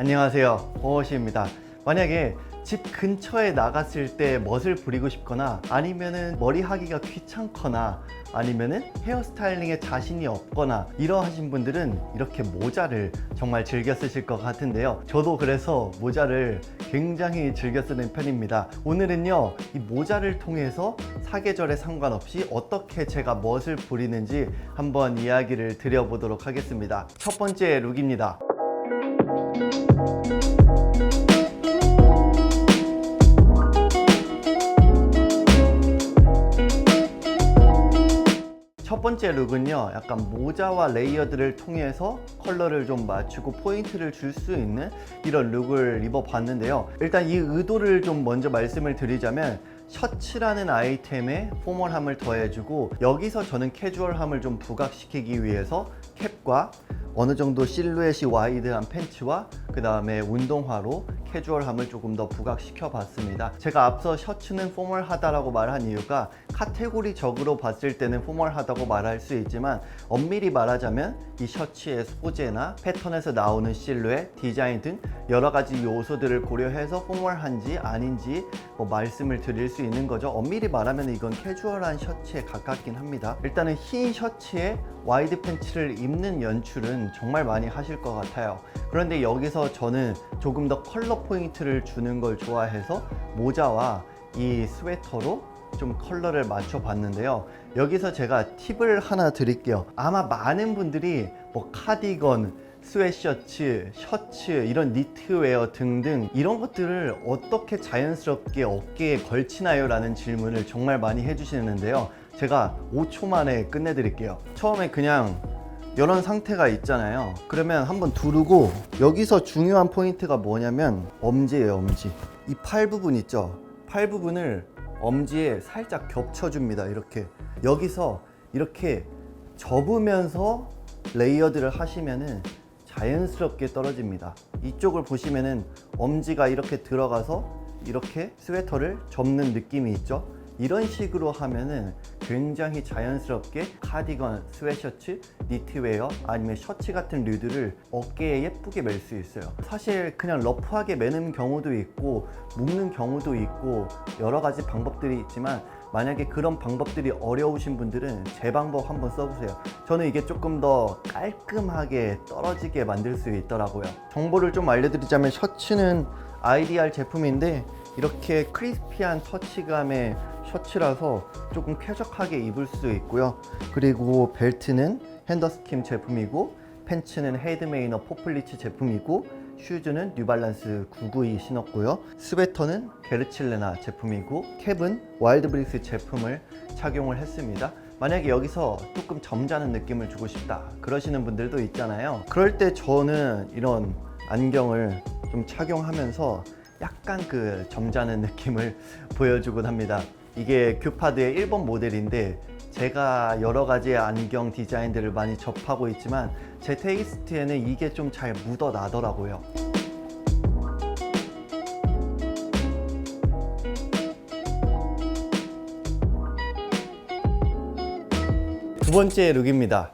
안녕하세요, 버거시입니다. 만약에 집 근처에 나갔을 때 멋을 부리고 싶거나 아니면은 머리 하기가 귀찮거나 아니면은 헤어스타일링에 자신이 없거나 이러하신 분들은 이렇게 모자를 정말 즐겨 쓰실 것 같은데요. 저도 그래서 모자를 굉장히 즐겨 쓰는 편입니다. 오늘은요, 이 모자를 통해서 사계절에 상관없이 어떻게 제가 멋을 부리는지 한번 이야기를 드려보도록 하겠습니다. 첫 번째 룩입니다. 첫 번째 룩은요, 약간 모자와 레이어드를 통해서 컬러를 좀 맞추고 포인트를 줄 수 있는 이런 룩을 입어봤는데요. 일단 이 의도를 좀 먼저 말씀을 드리자면, 셔츠라는 아이템에 포멀함을 더해주고 여기서 저는 캐주얼함을 좀 부각시키기 위해서 캡과 어느 정도 실루엣이 와이드한 팬츠와 그 다음에 운동화로 캐주얼함을 조금 더 부각시켜 봤습니다. 제가 앞서 셔츠는 포멀하다라고 말한 이유가 카테고리적으로 봤을 때는 포멀하다고 말할 수 있지만, 엄밀히 말하자면 이 셔츠의 소재나 패턴에서 나오는 실루엣, 디자인 등 여러 가지 요소들을 고려해서 포멀한지 아닌지 말씀을 드릴 수 있는 거죠. 엄밀히 말하면 이건 캐주얼한 셔츠에 가깝긴 합니다. 일단은 흰 셔츠에 와이드 팬츠를 입는 연출은 정말 많이 하실 것 같아요. 그런데 여기서 저는 조금 더 컬러 포인트를 주는 걸 좋아해서 모자와 이 스웨터로 좀 컬러를 맞춰 봤는데요. 여기서 제가 팁을 하나 드릴게요. 아마 많은 분들이 카디건, 스웨셔츠, 셔츠, 이런 니트웨어 등등 이런 것들을 어떻게 자연스럽게 어깨에 걸치나요? 라는 질문을 정말 많이 해주시는데요. 제가 5초 만에 끝내드릴게요. 처음에 그냥 이런 상태가 있잖아요. 그러면 한번 두르고, 여기서 중요한 포인트가 뭐냐면 엄지예요. 엄지. 이 팔 부분 있죠? 팔 부분을 엄지에 살짝 겹쳐줍니다. 이렇게 여기서 이렇게 접으면서 레이어드를 하시면은 자연스럽게 떨어집니다. 이쪽을 보시면은 엄지가 이렇게 들어가서 이렇게 스웨터를 접는 느낌이 있죠? 이런 식으로 하면은 굉장히 자연스럽게 카디건, 스웨셔츠, 니트웨어 아니면 셔츠 같은 류들을 어깨에 예쁘게 멜 수 있어요. 사실 그냥 러프하게 매는 경우도 있고 묶는 경우도 있고 여러 가지 방법들이 있지만, 만약에 그런 방법들이 어려우신 분들은 제 방법 한번 써보세요. 저는 이게 조금 더 깔끔하게 떨어지게 만들 수 있더라고요. 정보를 좀 알려드리자면, 셔츠는 IDR 제품인데 이렇게 크리스피한 터치감의 셔츠라서 조금 쾌적하게 입을 수 있고요. 그리고 벨트는 핸더스킴 제품이고, 팬츠는 헤드메이너 포플리츠 제품이고, 슈즈는 뉴발란스 992 신었고요. 스웨터는 게르칠레나 제품이고, 캡은 와일드브릭스 제품을 착용을 했습니다. 만약에 여기서 조금 점잖은 느낌을 주고 싶다 그러시는 분들도 있잖아요. 그럴 때 저는 이런 안경을 좀 착용하면서 약간 그 점잖은 느낌을 보여주곤 합니다. 이게 큐파드의 1번 모델인데, 제가 여러 가지의 안경 디자인들을 많이 접하고 있지만 제 테이스트에는 이게 좀 잘 묻어 나더라고요. 두 번째 룩입니다.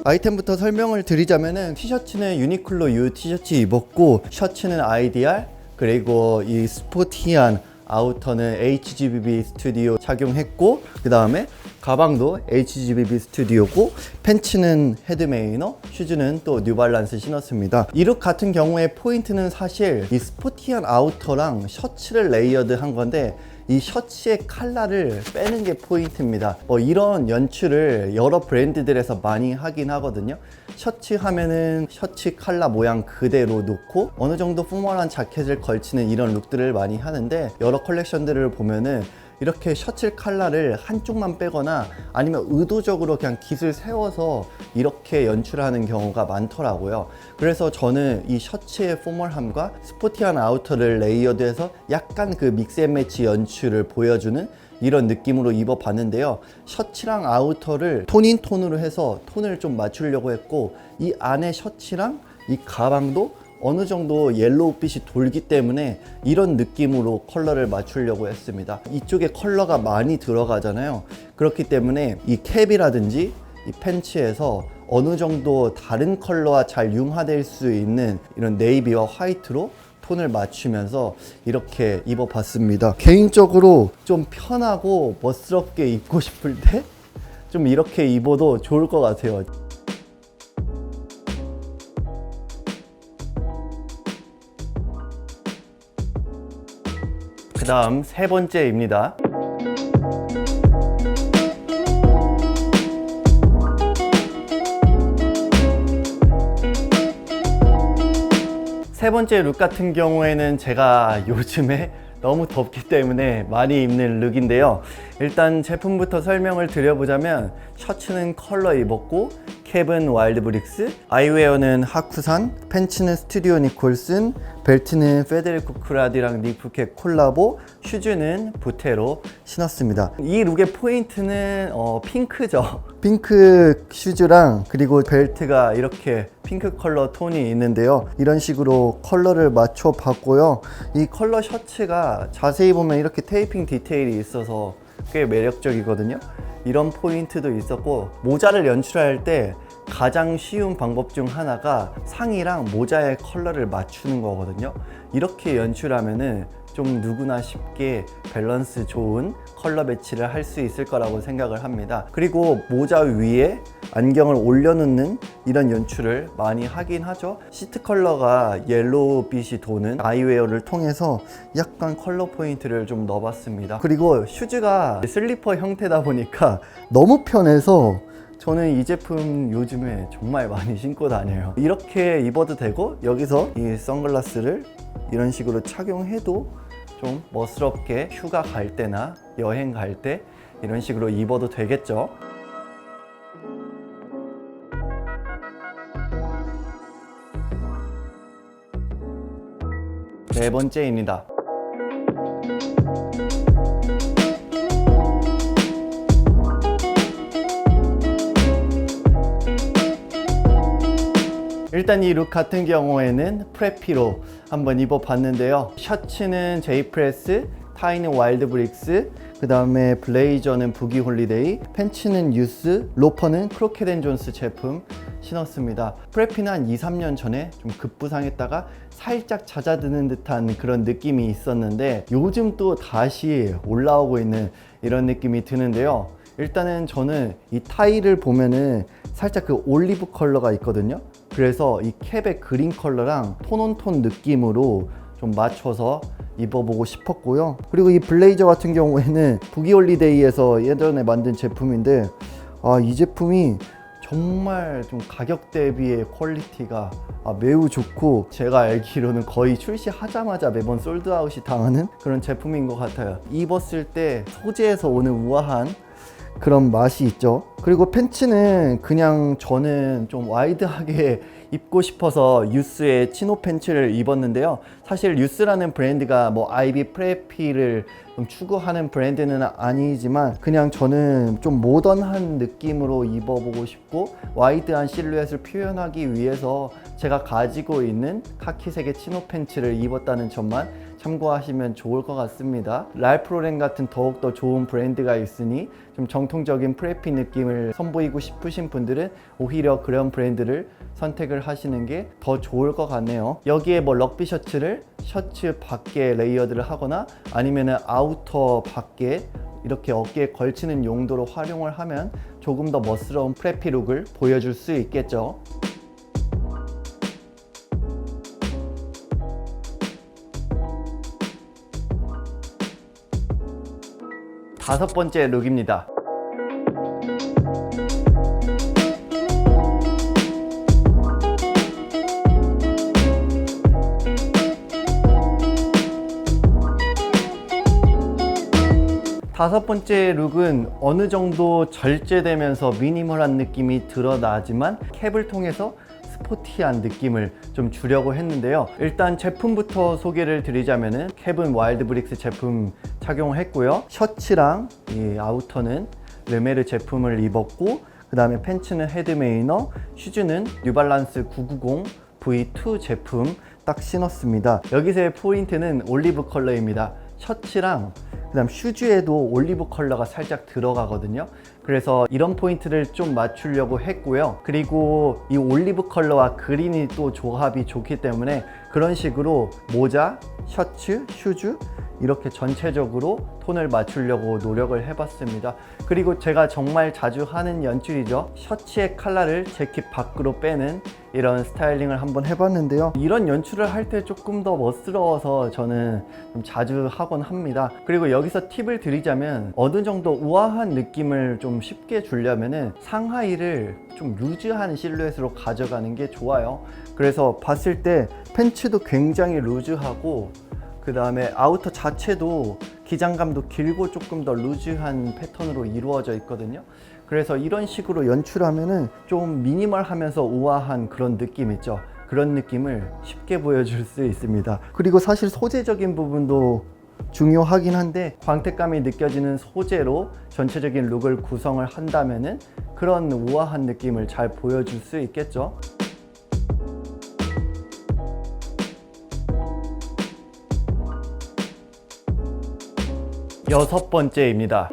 아이템부터 설명을 드리자면은, 티셔츠는 유니클로 U 티셔츠 입었고, 셔츠는 IDR, 그리고 이 스포티한 아우터는 HGBB 스튜디오 착용했고, 그 다음에 가방도 HGBB 스튜디오고, 팬츠는 헤드메이너, 슈즈는 또 뉴발란스 신었습니다. 이 룩 같은 경우에 포인트는 사실 이 스포티한 아우터랑 셔츠를 레이어드한 건데, 이 셔츠의 컬러를 빼는 게 포인트입니다. 이런 연출을 여러 브랜드들에서 많이 하긴 하거든요. 셔츠 하면은 셔츠 컬러 모양 그대로 놓고 어느 정도 포멀한 자켓을 걸치는 이런 룩들을 많이 하는데, 여러 컬렉션들을 보면은 이렇게 셔츠 컬러를 한쪽만 빼거나 아니면 의도적으로 그냥 깃을 세워서 이렇게 연출하는 경우가 많더라고요. 그래서 저는 이 셔츠의 포멀함과 스포티한 아우터를 레이어드해서 약간 그 믹스앤매치 연출을 보여주는 이런 느낌으로 입어봤는데요. 셔츠랑 아우터를 톤인 톤으로 해서 톤을 좀 맞추려고 했고, 이 안에 셔츠랑 이 가방도 어느 정도 옐로우빛이 돌기 때문에 이런 느낌으로 컬러를 맞추려고 했습니다. 이쪽에 컬러가 많이 들어가잖아요. 그렇기 때문에 이 캡이라든지 이 팬츠에서 어느 정도 다른 컬러와 잘 융화될 수 있는 이런 네이비와 화이트로 톤을 맞추면서 이렇게 입어봤습니다. 개인적으로 좀 편하고 멋스럽게 입고 싶을 때 좀 이렇게 입어도 좋을 것 같아요. 그 다음 세 번째입니다. 세 번째 룩 같은 경우에는 제가 요즘에 너무 덥기 때문에 많이 입는 룩인데요. 일단 제품부터 설명을 드려보자면 셔츠는 컬러 입었고 캡은 와일드브릭스, 아이웨어는 하쿠산, 팬츠는 스튜디오 니콜슨, 벨트는 페데리코 쿠라디랑 니프켓 콜라보, 슈즈는 부테로 신었습니다. 이 룩의 포인트는 핑크죠. 핑크 슈즈랑 그리고 벨트가 이렇게 핑크 컬러 톤이 있는데요. 이런 식으로 컬러를 맞춰 봤고요. 이 컬러 셔츠가 자세히 보면 이렇게 테이핑 디테일이 있어서 꽤 매력적이거든요. 이런 포인트도 있었고, 모자를 연출할 때 가장 쉬운 방법 중 하나가 상의랑 모자의 컬러를 맞추는 거거든요. 이렇게 연출하면은 좀 누구나 쉽게 밸런스 좋은 컬러 배치를 할 수 있을 거라고 생각을 합니다. 그리고 모자 위에 안경을 올려놓는 이런 연출을 많이 하긴 하죠. 시트 컬러가 옐로우빛이 도는 아이웨어를 통해서 약간 컬러 포인트를 좀 넣어봤습니다. 그리고 슈즈가 슬리퍼 형태다 보니까 너무 편해서 저는 이 제품 요즘에 정말 많이 신고 다녀요. 이렇게 입어도 되고, 여기서 이 선글라스를 이런 식으로 착용해도 좀 멋스럽게 휴가 갈 때나 여행 갈 때 이런 식으로 입어도 되겠죠. 네 번째입니다. 일단 이 룩 같은 경우에는 프레피로 한번 입어봤는데요. 셔츠는 제이프레스, 타이는 와일드브릭스, 그 다음에 블레이저는 부기 홀리데이, 팬츠는 유스, 로퍼는 크로켓앤존스 제품 신었습니다. 프레피는 한 2-3년 전에 좀 급부상했다가 살짝 잦아드는 듯한 그런 느낌이 있었는데 요즘 또 다시 올라오고 있는 이런 느낌이 드는데요. 일단은 저는 이 타이를 보면은 살짝 그 올리브 컬러가 있거든요. 그래서 이 캡의 그린 컬러랑 톤온톤 느낌으로 좀 맞춰서 입어보고 싶었고요. 그리고 이 블레이저 같은 경우에는 부기홀리데이에서 예전에 만든 제품인데 이 제품이 정말 좀 가격 대비의 퀄리티가 매우 좋고, 제가 알기로는 거의 출시하자마자 매번 솔드아웃이 당하는 그런 제품인 것 같아요. 입었을 때 소재에서 오는 우아한 그런 맛이 있죠. 그리고 팬츠는 그냥 저는 좀 와이드하게 입고 싶어서 유스의 치노 팬츠를 입었는데요. 사실 유스라는 브랜드가 뭐 아이비 프레피를 좀 추구하는 브랜드는 아니지만 그냥 저는 좀 모던한 느낌으로 입어보고 싶고 와이드한 실루엣을 표현하기 위해서 제가 가지고 있는 카키색의 치노 팬츠를 입었다는 점만 참고하시면 좋을 것 같습니다. 랄프 로렌 같은 더욱더 좋은 브랜드가 있으니 좀 정통적인 프레피 느낌을 선보이고 싶으신 분들은 오히려 그런 브랜드를 선택을 하시는 게 더 좋을 것 같네요. 여기에 뭐 럭비 셔츠를 셔츠 밖에 레이어드를 하거나 아니면은 아우터 밖에 이렇게 어깨에 걸치는 용도로 활용을 하면 조금 더 멋스러운 프레피 룩을 보여줄 수 있겠죠. 다섯 번째 룩입니다. 다섯 번째 룩은 어느 정도 절제되면서 미니멀한 느낌이 드러나지만 캡을 통해서 스포티한 느낌을 좀 주려고 했는데요. 일단 제품부터 소개를 드리자면은 캡은 와일드브릭스 제품 착용했고요. 셔츠랑 이 아우터는 르메르 제품을 입었고, 그 다음에 팬츠는 헤드메이너, 슈즈는 뉴발란스 990 V2 제품 딱 신었습니다. 여기서의 포인트는 올리브 컬러입니다. 셔츠랑 그다음 슈즈에도 올리브 컬러가 살짝 들어가거든요. 그래서 이런 포인트를 좀 맞추려고 했고요. 그리고 이 올리브 컬러와 그린이 또 조합이 좋기 때문에 그런 식으로 모자, 셔츠, 슈즈 이렇게 전체적으로 톤을 맞추려고 노력을 해봤습니다. 그리고 제가 정말 자주 하는 연출이죠. 셔츠의 컬러를 재킷 밖으로 빼는 이런 스타일링을 한번 해봤는데요. 이런 연출을 할 때 조금 더 멋스러워서 저는 좀 자주 하곤 합니다. 그리고 여기서 팁을 드리자면 어느 정도 우아한 느낌을 좀 쉽게 주려면은 상하의를 좀 루즈한 실루엣으로 가져가는 게 좋아요. 그래서 봤을 때 팬츠도 굉장히 루즈하고 그 다음에 아우터 자체도 기장감도 길고 조금 더 루즈한 패턴으로 이루어져 있거든요. 그래서 이런 식으로 연출하면은 좀 미니멀하면서 우아한 그런 느낌 있죠. 그런 느낌을 쉽게 보여줄 수 있습니다. 그리고 사실 소재적인 부분도 중요하긴 한데 광택감이 느껴지는 소재로 전체적인 룩을 구성을 한다면은 그런 우아한 느낌을 잘 보여줄 수 있겠죠. 여섯 번째입니다.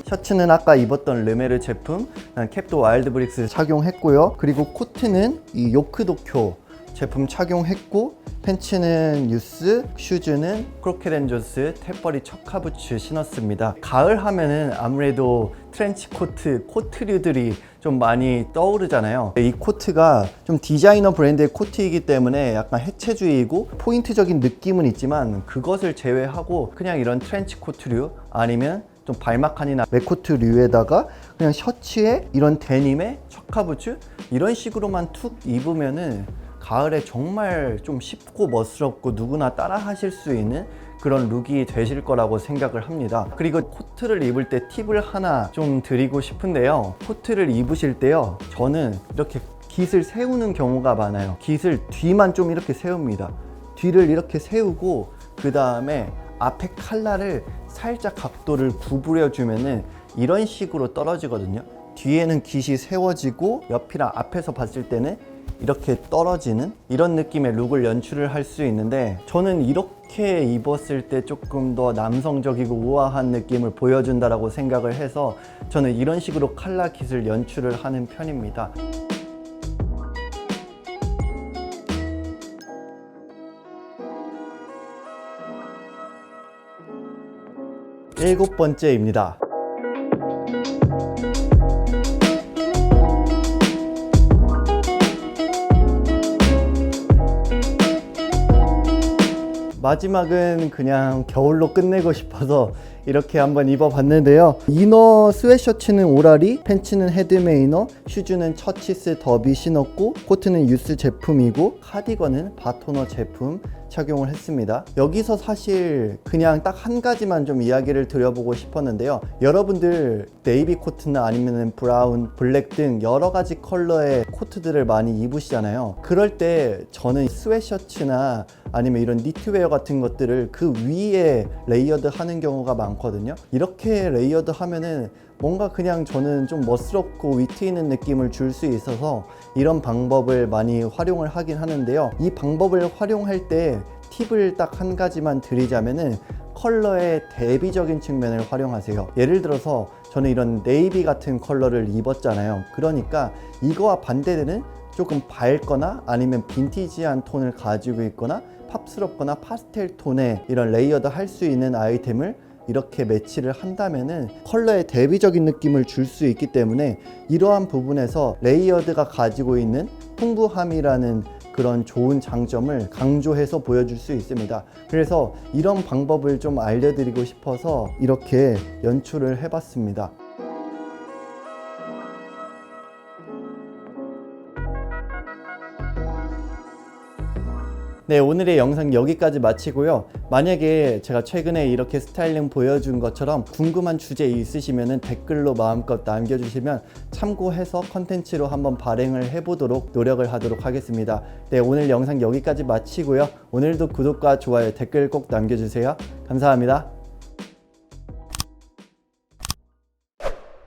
셔츠는 아까 입었던 르메르 제품, 캡도 와일드 브릭스 착용했고요. 그리고 코트는 이 요크도쿄 제품 착용했고, 팬츠는 유스, 슈즈는 크로켓앤존스 탭버리 척카부츠 신었습니다. 가을 하면은 아무래도 트렌치 코트, 코트류들이 좀 많이 떠오르잖아요. 이 코트가 좀 디자이너 브랜드의 코트이기 때문에 약간 해체주의이고 포인트적인 느낌은 있지만 그것을 제외하고 그냥 이런 트렌치 코트류 아니면 좀 발막한이나 맥코트류에다가 그냥 셔츠에 이런 데님에 척카부츠 이런 식으로만 툭 입으면은 가을에 정말 좀 쉽고 멋스럽고 누구나 따라 하실 수 있는 그런 룩이 되실 거라고 생각을 합니다. 그리고 코트를 입을 때 팁을 하나 좀 드리고 싶은데요. 코트를 입으실 때요, 저는 이렇게 깃을 세우는 경우가 많아요. 깃을 뒤만 좀 이렇게 세웁니다. 뒤를 이렇게 세우고 그 다음에 앞에 칼라를 살짝 각도를 구부려 주면은 이런 식으로 떨어지거든요. 뒤에는 깃이 세워지고 옆이랑 앞에서 봤을 때는 이렇게 떨어지는 이런 느낌의 룩을 연출을 할 수 있는데, 저는 이렇게 입었을 때 조금 더 남성적이고 우아한 느낌을 보여준다라고 생각을 해서 저는 이런 식으로 칼라 깃을 연출을 하는 편입니다. 일곱 번째입니다. 마지막은 그냥 겨울로 끝내고 싶어서 이렇게 한번 입어봤는데요. 이너 스웨셔츠는 오라리, 팬츠는 헤드메이너, 슈즈는 처치스 더비 신었고, 코트는 유스 제품이고, 카디건은 바토너 제품 착용을 했습니다. 여기서 사실 그냥 딱 한 가지만 좀 이야기를 드려보고 싶었는데요. 여러분들 네이비 코트나 아니면 브라운, 블랙 등 여러 가지 컬러의 코트들을 많이 입으시잖아요. 그럴 때 저는 스웨셔츠나 아니면 이런 니트웨어 같은 것들을 그 위에 레이어드 하는 경우가 많거든요. 이렇게 레이어드 하면은 뭔가 그냥 저는 좀 멋스럽고 위트 있는 느낌을 줄 수 있어서 이런 방법을 많이 활용을 하긴 하는데요. 이 방법을 활용할 때 팁을 딱 한 가지만 드리자면은 컬러의 대비적인 측면을 활용하세요. 예를 들어서 저는 이런 네이비 같은 컬러를 입었잖아요. 그러니까 이거와 반대되는 조금 밝거나 아니면 빈티지한 톤을 가지고 있거나 팝스럽거나 파스텔 톤의 이런 레이어드 할 수 있는 아이템을 이렇게 매치를 한다면은 컬러의 대비적인 느낌을 줄 수 있기 때문에 이러한 부분에서 레이어드가 가지고 있는 풍부함이라는 그런 좋은 장점을 강조해서 보여줄 수 있습니다. 그래서 이런 방법을 좀 알려드리고 싶어서 이렇게 연출을 해봤습니다. 네, 오늘의 영상 여기까지 마치고요. 만약에 제가 최근에 이렇게 스타일링 보여준 것처럼 궁금한 주제 있으시면 댓글로 마음껏 남겨주시면 참고해서 컨텐츠로 한번 발행을 해보도록 노력을 하도록 하겠습니다. 네, 오늘 영상 여기까지 마치고요. 오늘도 구독과 좋아요, 댓글 꼭 남겨주세요. 감사합니다.